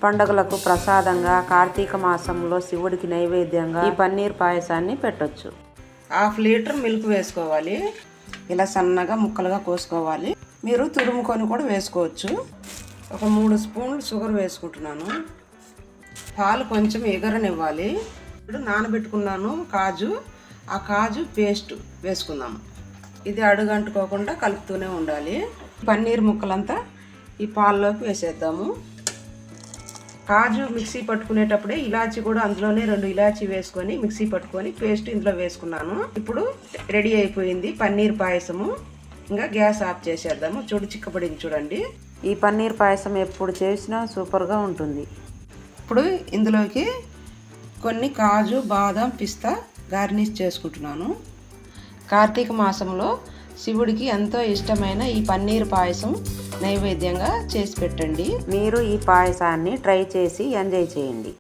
పండుగలకు ప్రసాదంగా కార్తీక మాసంలో శివుడికి నైవేద్యంగా ఈ పన్నీర్ పాయసాన్ని పెట్టొచ్చు. 1/2 లీటర్ మిల్క్ వేసుకోవాలి. ఇలా సన్నగా ముక్కలుగా కోసుకోవాలి. మీరు తురుముకొని కూడా వేసుకోవచ్చు. ఒక 3 స్పూన్లు షుగర్ వేసుకుంటున్నాను. పాలు కొంచెం ఎగరనివ్వాలి. ఇప్పుడు నానబెట్టుకున్నాను కాజు. ఆ కాజు పేస్ట్ వేసుకుందాము. ఇది అడుగంటుకోకుండా కలుపుతూనే ఉండాలి. పన్నీర్ ముక్కలంతా ఈ పాల్లోకి వేసేద్దాము. కాజు మిక్సీ పట్టుకునేటప్పుడే ఇలాచి కూడా అందులోనే 2 ఇలాచి వేసుకొని మిక్సీ పట్టుకొని పేస్ట్ ఇందులో వేసుకున్నాను. ఇప్పుడు రెడీ అయిపోయింది పన్నీర్ పాయసము. ఇంకా గ్యాస్ ఆఫ్ చేసేద్దాము. చిక్కబడింది చూడండి. ఈ పన్నీర్ పాయసం ఎప్పుడు చేసినా సూపర్గా ఉంటుంది. ఇప్పుడు ఇందులోకి కొన్ని కాజు, బాదం, పిస్తా గార్నిష్ చేసుకుంటున్నాను. కార్తీక మాసంలో శివుడికి ఎంతో ఇష్టమైన ఈ పన్నీర్ పాయసం నైవేద్యంగా చేసి పెట్టండి. మీరు ఈ పాయసాన్ని ట్రై చేసి ఎంజాయ్ చేయండి.